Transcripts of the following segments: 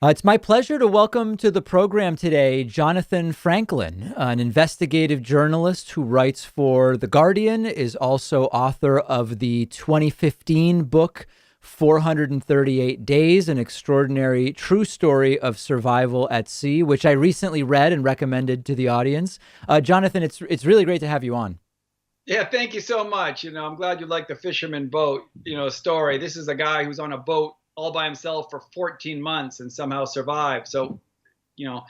It's my pleasure to welcome to the program today Jonathan Franklin, an investigative journalist who writes for The Guardian, is also author of the 2015 book 438 Days, an extraordinary true story of survival at sea, which I recently read and recommended to the audience. Jonathan, it's really great to have you on. Yeah, thank you so much. I'm glad you like the fisherman boat, story. This is a guy who's on a boat all by himself for 14 months and somehow survived. So, you know,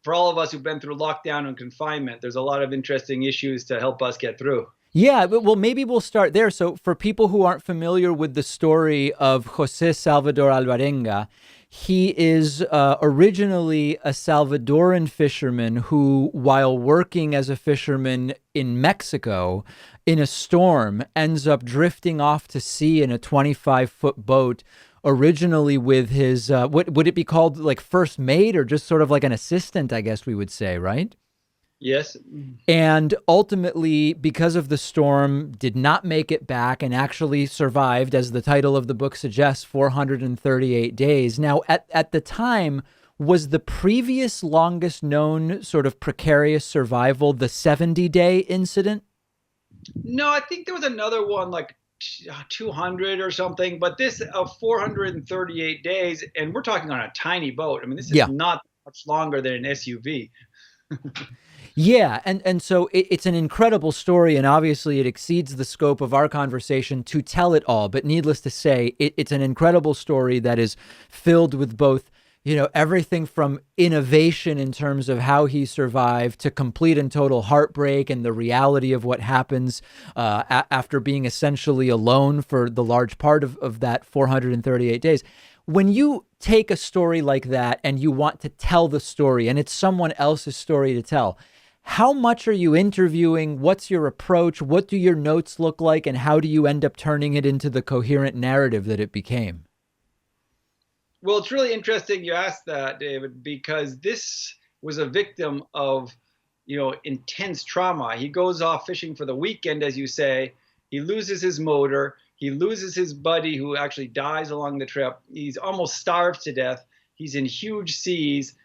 for all of us who've been through lockdown and confinement, there's a lot of interesting issues to help us get through. Yeah, well, maybe we'll start there. So, for people who aren't familiar with the story of Jose Salvador Alvarenga, he is originally a Salvadoran fisherman who, while working as a fisherman in Mexico in a storm, ends up drifting off to sea in a 25-foot boat. Originally, with his, what would it be called, like first mate or just sort of like an assistant, I guess we would say, right? Yes. And ultimately, because of the storm, did not make it back and actually survived, as the title of the book suggests, 438 days. Now, at the time, was the previous longest known sort of precarious survival the 70-day incident? No, I think there was another one like 200 or something, but this of 438 days, and we're talking on a tiny boat. I mean, this is Yeah. not much longer than an SUV. Yeah, and so it's an incredible story, and obviously it exceeds the scope of our conversation to tell it all. But needless to say, it's an incredible story that is filled with both, everything from innovation in terms of how he survived to complete and total heartbreak and the reality of what happens after being essentially alone for the large part of that 438 days. When you take a story like that and you want to tell the story and it's someone else's story to tell, how much are you interviewing? What's your approach? What do your notes look like? And how do you end up turning it into the coherent narrative that it became? Well, it's really interesting you asked that, David, because this was a victim of, intense trauma. He goes off fishing for the weekend, as you say. He loses his motor. He loses his buddy who actually dies along the trip. He's almost starved to death. He's in huge seas.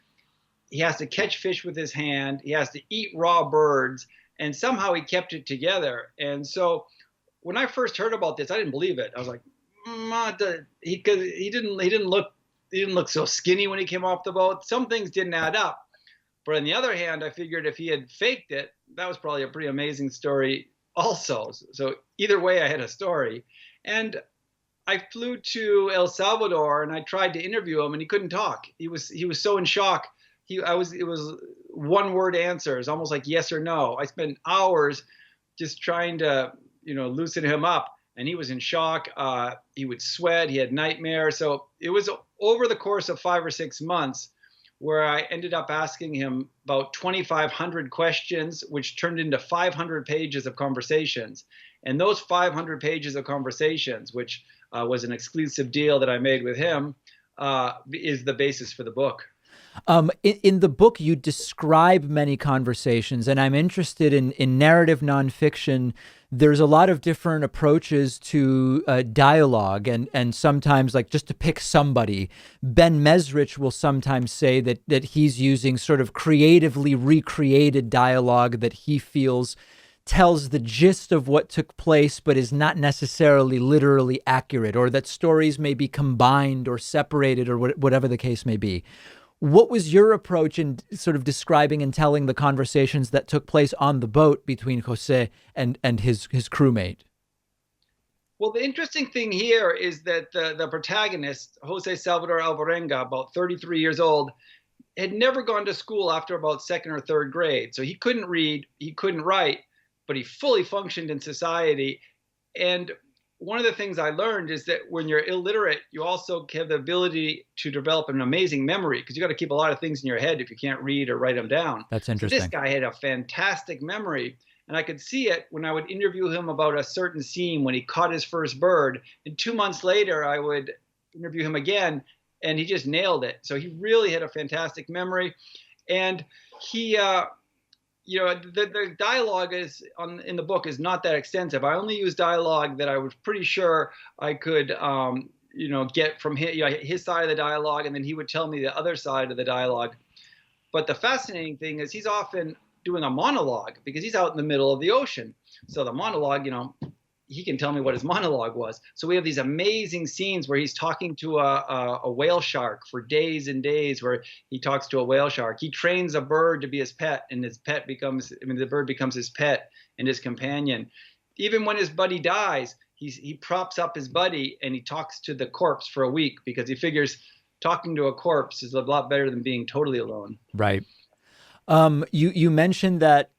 He has to catch fish with his hand. He has to eat raw birds. And somehow he kept it together. And so when I first heard about this, I didn't believe it. I was like, because he didn't look so skinny when he came off the boat. Some things didn't add up. But on the other hand, I figured if he had faked it, that was probably a pretty amazing story also. So either way, I had a story. And I flew to El Salvador and I tried to interview him and he couldn't talk. He was so in shock. It was one word answers, almost like yes or no. I spent hours just trying to, loosen him up, and he was in shock. He would sweat. He had nightmares. So it was over the course of 5 or 6 months where I ended up asking him about 2,500 questions, which turned into 500 pages of conversations. And those 500 pages of conversations, which was an exclusive deal that I made with him, is the basis for the book. In the book, you describe many conversations, and I'm interested in narrative nonfiction. There's a lot of different approaches to dialogue, and sometimes, like just to pick somebody, Ben Mesrich will sometimes say that he's using sort of creatively recreated dialogue that he feels tells the gist of what took place, but is not necessarily literally accurate, or that stories may be combined or separated, or whatever the case may be. What was your approach in sort of describing and telling the conversations that took place on the boat between Jose and his crewmate? Well, the interesting thing here is that the protagonist, Jose Salvador Alvarenga, about 33 years old, had never gone to school after about second or third grade. So he couldn't read, he couldn't write, but he fully functioned in society. And one of the things I learned is that when you're illiterate, you also have the ability to develop an amazing memory because you got to keep a lot of things in your head if you can't read or write them down. That's So this interesting. guy had a fantastic memory. And I could see it when I would interview him about a certain scene when he caught his first bird. And 2 months later, I would interview him again and he just nailed it. So he really had a fantastic memory. And he, the dialogue in the book is not that extensive. I only use dialogue that I was pretty sure I could get from his side of the dialogue, and then he would tell me the other side of the dialogue. But the fascinating thing is he's often doing a monologue because he's out in the middle of the ocean. So the monologue, he can tell me what his monologue was. So we have these amazing scenes where he's talking to a whale shark for days and days, where he talks to a whale shark. He trains a bird to be his pet, and the bird becomes his pet and his companion. Even when his buddy dies, he props up his buddy and he talks to the corpse for a week because he figures talking to a corpse is a lot better than being totally alone. Right. You mentioned that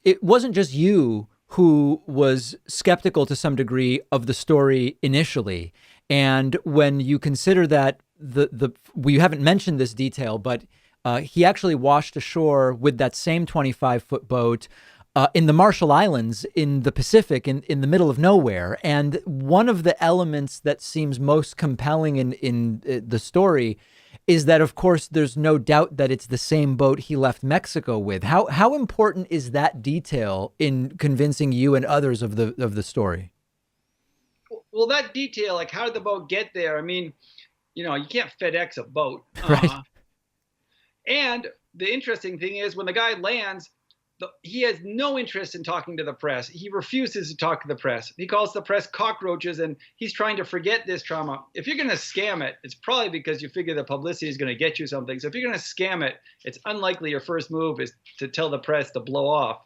it wasn't just you who was skeptical to some degree of the story initially. And when you consider that we haven't mentioned this detail, but he actually washed ashore with that same 25-foot boat in the Marshall Islands in the Pacific, in the middle of nowhere. And one of the elements that seems most compelling in the story is that, of course, there's no doubt that it's the same boat he left Mexico with. How important is that detail in convincing you and others of the story? Well, that detail, like how did the boat get there? I mean, you can't FedEx a boat. Right. And the interesting thing is when the guy lands, he has no interest in talking to the press. He refuses to talk to the press. He calls the press cockroaches, and he's trying to forget this trauma. If you're going to scam it, it's probably because you figure the publicity is going to get you something. So if you're going to scam it, it's unlikely your first move is to tell the press to blow off.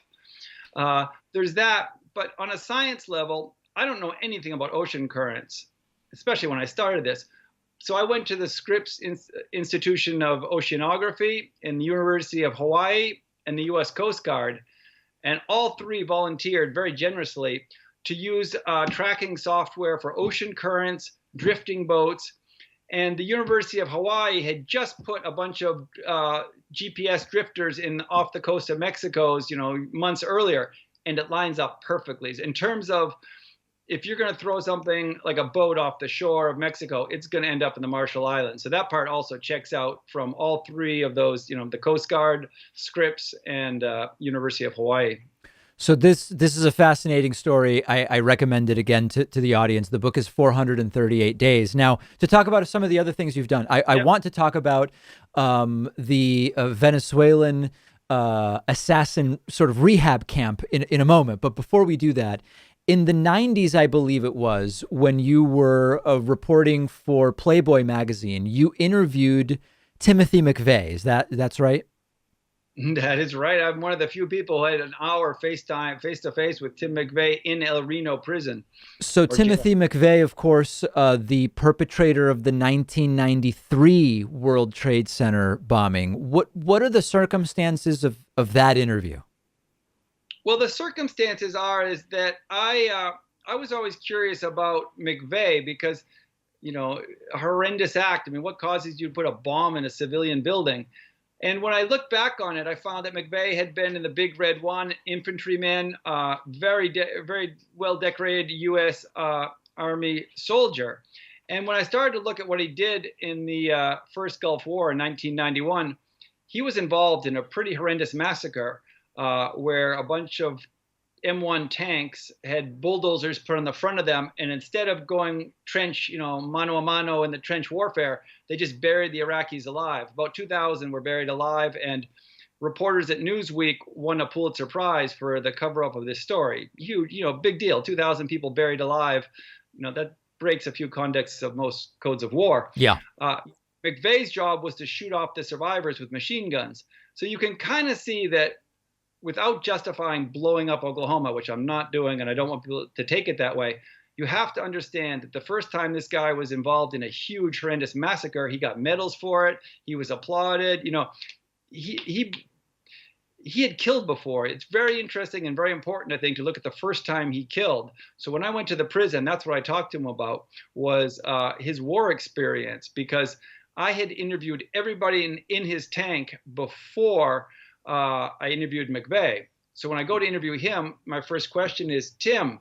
There's that. But on a science level, I don't know anything about ocean currents, especially when I started this. So I went to the Scripps Institution of Oceanography in the University of Hawaii and the U.S. Coast Guard, and all three volunteered very generously to use tracking software for ocean currents, drifting boats, and the University of Hawaii had just put a bunch of GPS drifters off the coast of Mexico's, months earlier, and it lines up perfectly. In terms of if you're going to throw something like a boat off the shore of Mexico, it's going to end up in the Marshall Islands. So that part also checks out from all three of those, the Coast Guard, Scripps, and University of Hawaii. So this is a fascinating story. I recommend it again to the audience. The book is 438 Days. Now, to talk about some of the other things you've done, I want to talk about the Venezuelan assassin sort of rehab camp in a moment. But before we do that, in the 90s, I believe it was, when you were reporting for Playboy magazine, you interviewed Timothy McVeigh. That's right? That is right. I'm one of the few people who had an hour face-to-face with Tim McVeigh in El Reno prison. So Timothy McVeigh, of course, the perpetrator of the 1993 World Trade Center bombing. What are the circumstances of that interview? Well, the circumstances is that I was always curious about McVeigh because, a horrendous act. I mean, what causes you to put a bomb in a civilian building? And when I look back on it, I found that McVeigh had been in the Big Red One, infantryman, very well decorated U.S. Army soldier. And when I started to look at what he did in the first Gulf War in 1991, he was involved in a pretty horrendous massacre. Where a bunch of M1 tanks had bulldozers put on the front of them, and instead of going trench, mano a mano in the trench warfare, they just buried the Iraqis alive. About 2,000 were buried alive, and reporters at Newsweek won a Pulitzer Prize for the cover-up of this story. Huge, big deal. 2,000 people buried alive. That breaks a few contexts of most codes of war. Yeah. McVeigh's job was to shoot off the survivors with machine guns. So you can kind of see that without justifying blowing up Oklahoma, which I'm not doing, and I don't want people to take it that way, you have to understand that the first time this guy was involved in a huge, horrendous massacre, he got medals for it. He was applauded. He had killed before. It's very interesting and very important, I think, to look at the first time he killed. So when I went to the prison, that's what I talked to him about, was his war experience, because I had interviewed everybody in his tank before I interviewed McVeigh. So when I go to interview him, my first question is, Tim,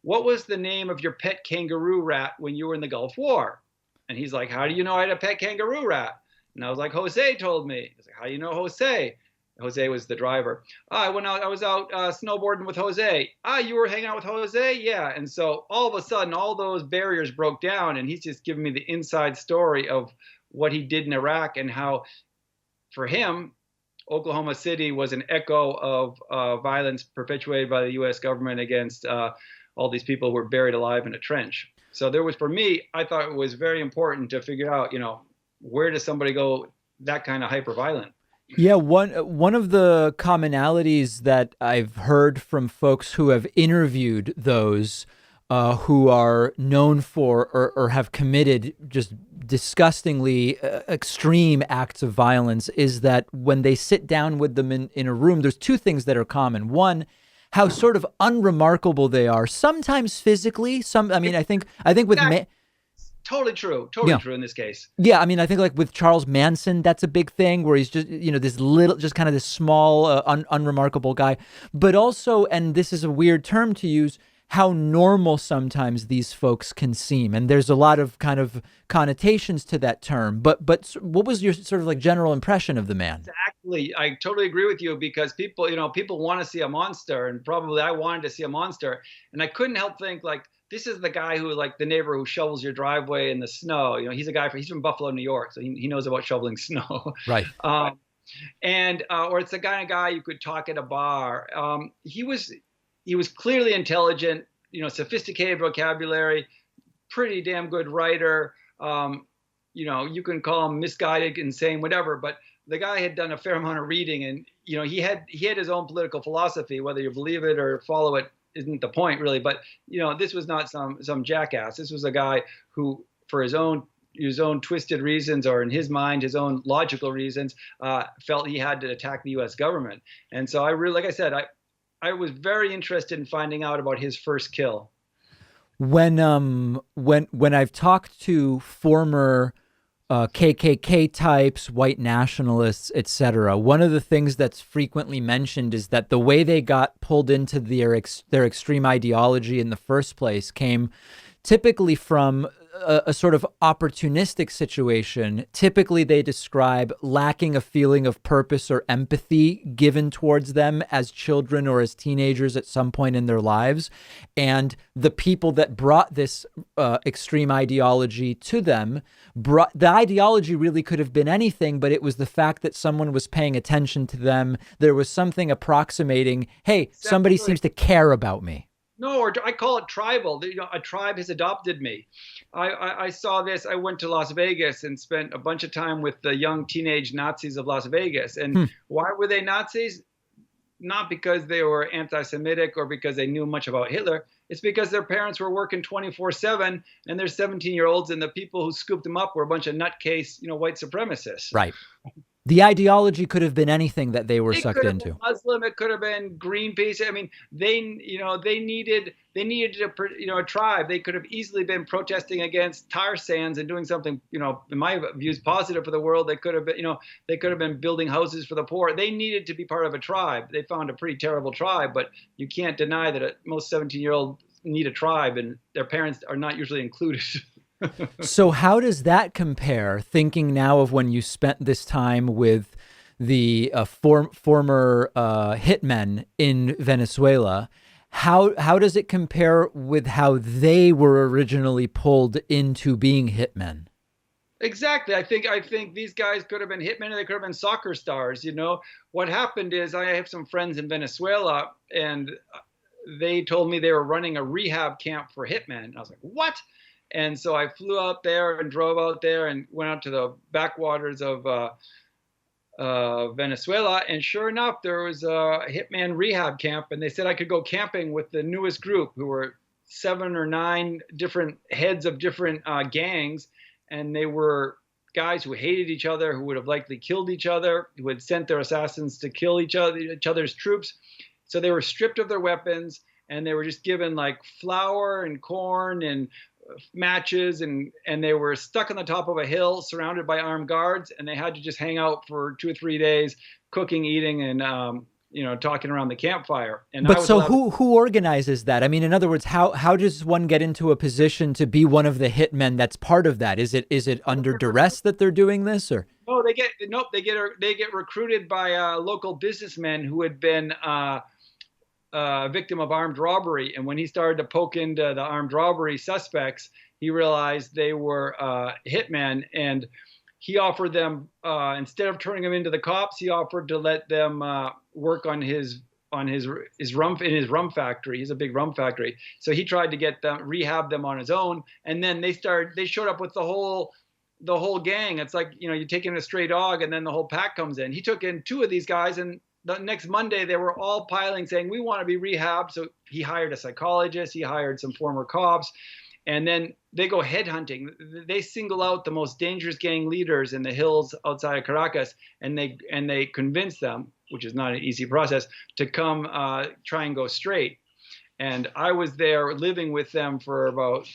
what was the name of your pet kangaroo rat when you were in the Gulf War? And he's like, how do you know I had a pet kangaroo rat? And I was like, Jose told me. He's like, how do you know Jose? Jose was the driver. I went out. I was out snowboarding with Jose. You were hanging out with Jose, yeah. And so all of a sudden, all those barriers broke down, and he's just giving me the inside story of what he did in Iraq and how, for him, Oklahoma City was an echo of violence perpetuated by the U.S. government against all these people who were buried alive in a trench. So there was, for me, I thought it was very important to figure out, where does somebody go that kind of hyper violent? Yeah, one of the commonalities that I've heard from folks who have interviewed those who are known for or have committed just disgustingly extreme acts of violence is that when they sit down with them in a room, there's two things that are common. One, how sort of unremarkable they are, sometimes physically. I think with Totally true. Totally true in this case. Yeah, I mean, I think like with Charles Manson, that's a big thing where he's just, this little, just kind of this small, unremarkable guy. But also, and this is a weird term to use, how normal sometimes these folks can seem. And there's a lot of kind of connotations to that term. But what was your sort of like general impression of the man? Exactly. I totally agree with you because people, people want to see a monster, and probably I wanted to see a monster. And I couldn't help think like, this is the guy who, like the neighbor who shovels your driveway in the snow. He's a guy he's from Buffalo, New York, so he knows about shoveling snow. Right. Or it's the kind of guy you could talk at a bar. He was clearly intelligent, sophisticated vocabulary, pretty damn good writer. You can call him misguided, insane, whatever, but the guy had done a fair amount of reading, and he had his own political philosophy. Whether you believe it or follow it isn't the point really, but this was not some jackass. This was a guy who, for his own twisted reasons, or in his mind, his own logical reasons, felt he had to attack the U.S. government. And so I really, like I said, I was very interested in finding out about his first kill. When I've talked to former KKK types, white nationalists, etc., one of the things that's frequently mentioned is that the way they got pulled into their extreme ideology in the first place came typically from a sort of opportunistic situation. Typically, they describe lacking a feeling of purpose or empathy given towards them as children or as teenagers at some point in their lives. And the people that brought this extreme ideology to them, the ideology really could have been anything, but it was the fact that someone was paying attention to them. There was something approximating, hey, somebody seems to care about me. No, or I call it tribal. A tribe has adopted me. I saw this. I went to Las Vegas and spent a bunch of time with the young teenage Nazis of Las Vegas. And why were they Nazis? Not because they were anti-Semitic or because they knew much about Hitler. It's because their parents were working 24/7 and they're 17-year-olds, and the people who scooped them up were a bunch of nutcase, white supremacists. Right. The ideology could have been anything that they were sucked into. It could have been Muslim. It could have been Greenpeace. I mean, they needed a tribe. They could have easily been protesting against tar sands and doing something, in my views, positive for the world. They could have been building houses for the poor. They needed to be part of a tribe. They found a pretty terrible tribe, but you can't deny that most 17-year-olds need a tribe, and their parents are not usually included. So how does that compare, thinking now of when you spent this time with the former hitmen in Venezuela? How does it compare with how they were originally pulled into being hitmen? Exactly. I think these guys could have been hitmen, or they could have been soccer stars. What happened is, I have some friends in Venezuela, and they told me they were running a rehab camp for hitmen. I was like, what? And so I flew out there and drove out there and went out to the backwaters of Venezuela. And sure enough, there was a hitman rehab camp. And they said I could go camping with the newest group, who were 7 or 9 different heads of different gangs. And they were guys who hated each other, who would have likely killed each other, who had sent their assassins to kill each other's troops. So they were stripped of their weapons, and they were just given like flour and corn and matches, and they were stuck on the top of a hill surrounded by armed guards, and they had to just hang out for 2 or 3 days, cooking, eating, and talking around the campfire. And I But was so allowed to. who organizes that? I mean, in other words, how does one get into a position to be one of the hitmen that's part of that? Is it under duress that they're doing this, or? No, they get nope. They get recruited by local businessmen who had been a victim of armed robbery. And when he started to poke into the armed robbery suspects, he realized they were hitmen, and he offered them instead of turning them into the cops, he offered to let them work on his rum in his rum factory. He's a big rum factory, so he tried to get them rehab them on his own, and then they showed up with the whole gang. It's like, you take in a stray dog and then the whole pack comes in. He took in two of these guys, and the next Monday they were all piling saying, we want to be rehabbed. So he hired a psychologist, he hired some former cops, and then they go headhunting. They single out the most dangerous gang leaders in the hills outside of Caracas, and they convince them, which is not an easy process, to come try and go straight. And I was there living with them for about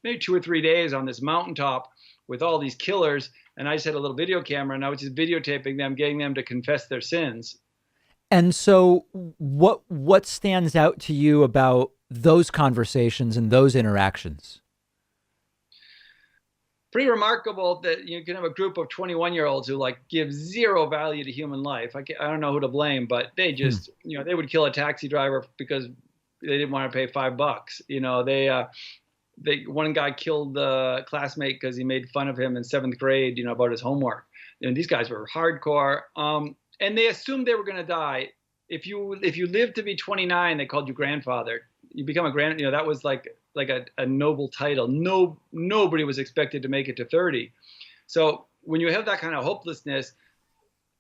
maybe 2 or 3 days on this mountaintop with all these killers. And I just had a little video camera, and I was just videotaping them, getting them to confess their sins. And so what stands out to you about those conversations and those interactions? Pretty remarkable that you can have a group of 21-year-olds who give zero value to human life. I don't know who to blame, but they just, they would kill a taxi driver because they didn't want to pay $5. One guy killed the classmate because he made fun of him in 7th grade, about his homework. And these guys were hardcore. And they assumed they were going to die. If you lived to be 29, they called you grandfather. You become a that was like a noble title. Nobody was expected to make it to 30. So when you have that kind of hopelessness,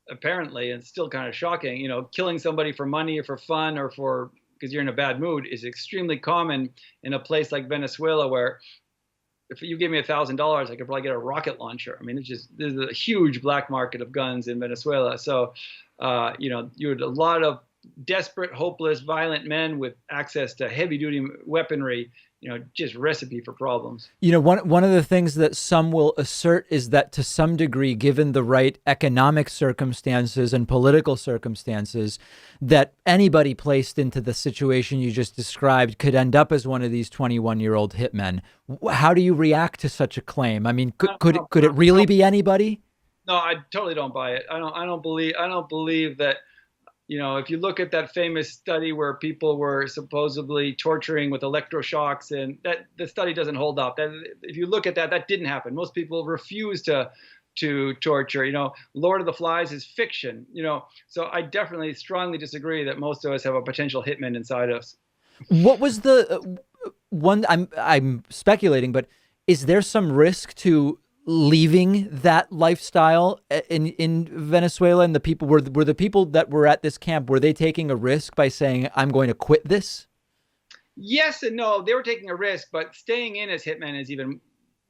apparently, and it's still kind of shocking, killing somebody for money or for fun or because you're in a bad mood is extremely common in a place like Venezuela, where if you gave me $1,000, I could probably get a rocket launcher. I mean, there's a huge black market of guns in Venezuela. So, you had a lot of desperate, hopeless, violent men with access to heavy duty weaponry, just recipe for problems. One of the things that some will assert is that to some degree, given the right economic circumstances and political circumstances, that anybody placed into the situation you just described could end up as one of these 21-year-old hitmen. How do you react to such a claim? I mean, could it really be anybody? No, I totally don't buy it. I don't believe that. If you look at that famous study where people were supposedly torturing with electroshocks, and that the study doesn't hold up. If you look at that didn't happen. Most people refuse to torture. Lord of the Flies is fiction. So I definitely strongly disagree that most of us have a potential hitman inside us. What was the one? I'm speculating, but is there some risk to leaving that lifestyle in Venezuela? And the people were the people that were at this camp, were they taking a risk by saying, I'm going to quit this? Yes and no. They were taking a risk, but staying in as hitman is even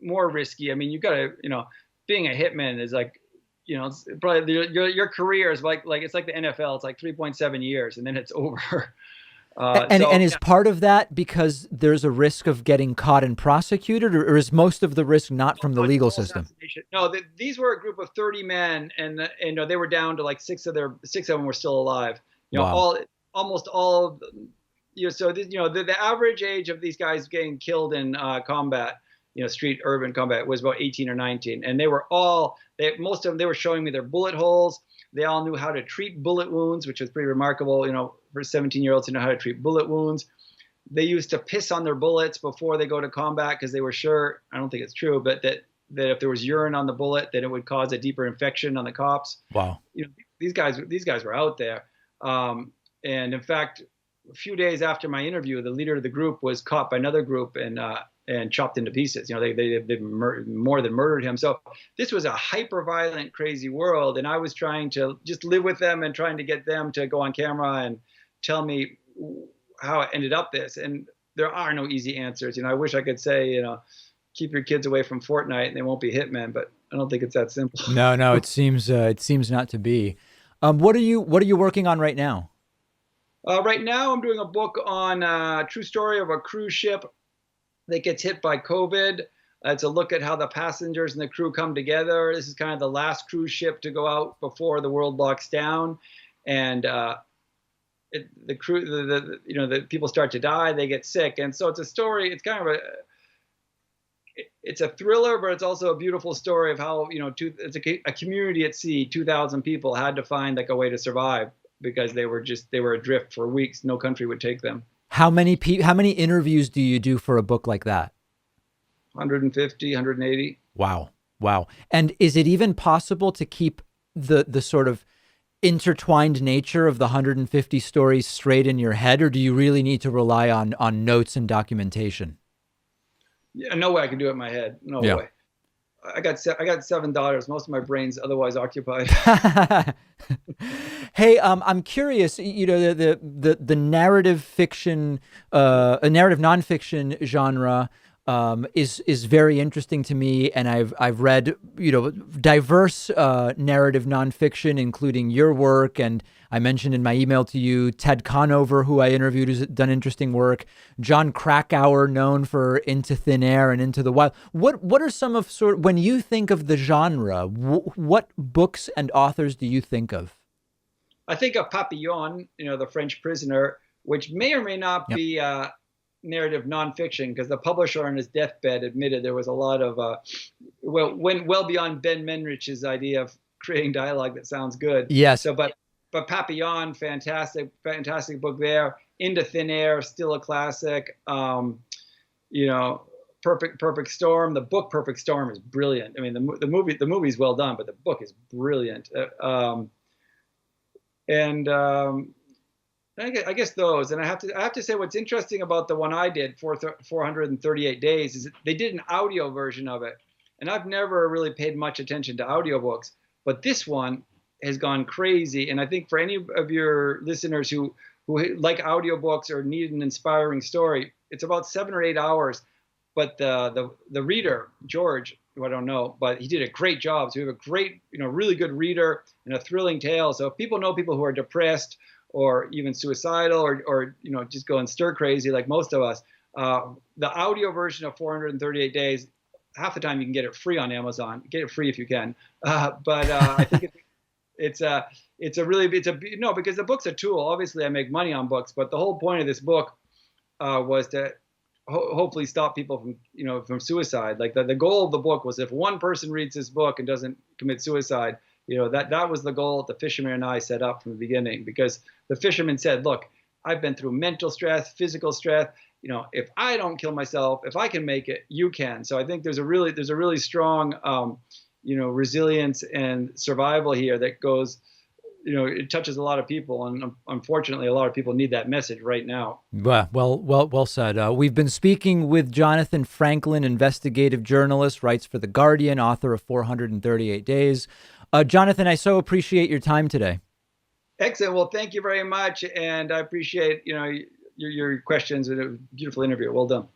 more risky. I mean, you gotta, being a hitman is it's probably your career is like it's like the NFL. It's like 3.7 years and then it's over. And is part of that because there's a risk of getting caught and prosecuted, or is most of the risk not from the legal system? No, these were a group of 30 men, and they were down to six of them were still alive. Wow. Almost all of them. So the average age of these guys getting killed in combat, street urban combat, was about 18 or 19, and most of them, they were showing me their bullet holes. They all knew how to treat bullet wounds, which was pretty remarkable, for 17-year-olds to know how to treat bullet wounds. They used to piss on their bullets before they go to combat because they were sure, I don't think it's true, but that if there was urine on the bullet, then it would cause a deeper infection on the cops. Wow. These guys were out there. And in fact, a few days after my interview, the leader of the group was caught by another group and chopped into pieces. They more than murdered him. So this was a hyper violent, crazy world. And I was trying to just live with them and trying to get them to go on camera and tell me how it ended up this. And there are no easy answers. I wish I could say, keep your kids away from Fortnite and they won't be hitmen, but I don't think it's that simple. No, it seems not to be. What are you working on right now? Right now I'm doing a book on a true story of a cruise ship that gets hit by COVID. It's a look at how the passengers and the crew come together. This is kind of the last cruise ship to go out before the world locks down. And the crew, the people start to die, they get sick, and so it's a story. It's kind of it's a thriller, but it's also a beautiful story of how it's a community at sea. 2,000 people had to find like a way to survive because they were adrift for weeks. No country would take them. How many interviews do you do for a book like that? 150, 180. Wow. Wow. And is it even possible to keep the sort of intertwined nature of the 150 stories straight in your head, or do you really need to rely on notes and documentation? Yeah, no way I can do it in my head. No way. I got 7 daughters. Most of my brain's otherwise occupied. Hey, I'm curious. The narrative fiction, a narrative nonfiction genre is very interesting to me, and I've read diverse narrative nonfiction, including your work, and I mentioned in my email to you Ted Conover, who I interviewed, who's done interesting work. John Krakauer, known for Into Thin Air and Into the Wild. What are some of when you think of the genre? What books and authors do you think of? I think of Papillon, the French prisoner, which may or may not be narrative nonfiction, because the publisher on his deathbed admitted there was a lot of went well beyond Ben Menrich's idea of creating dialogue that sounds good. Yes. So, but Papillon, fantastic book there. Into Thin Air, still a classic. Perfect Storm. The book Perfect Storm is brilliant. I mean, the movie's well done, but the book is brilliant. I guess those. And I have to say, what's interesting about the one I did, 438 Days, is that they did an audio version of it. And I've never really paid much attention to audiobooks, but this one has gone crazy. And I think for any of your listeners who like audiobooks or need an inspiring story, it's about 7 or 8 hours. But the reader, George, who I don't know, but he did a great job. So we have a great, really good reader and a thrilling tale. So if people know people who are depressed or even suicidal or just going stir crazy like most of us, the audio version of 438 Days, half the time you can get it free on Amazon. Get it free if you can. But I think because the book's a tool. Obviously, I make money on books, but the whole point of this book was to hopefully stop people from suicide. Like the goal of the book was, if one person reads this book and doesn't commit suicide, that was the goal that the fisherman and I set up from the beginning. Because the fisherman said, "Look, I've been through mental stress, physical stress. If I don't kill myself, if I can make it, you can." So I think there's a really strong resilience and survival here that goes, it touches a lot of people, and unfortunately, a lot of people need that message right now. Well said. We've been speaking with Jonathan Franklin, investigative journalist, writes for The Guardian, author of 438 Days. Jonathan, I so appreciate your time today. Excellent. Well, thank you very much, and I appreciate your questions, and a beautiful interview. Well done.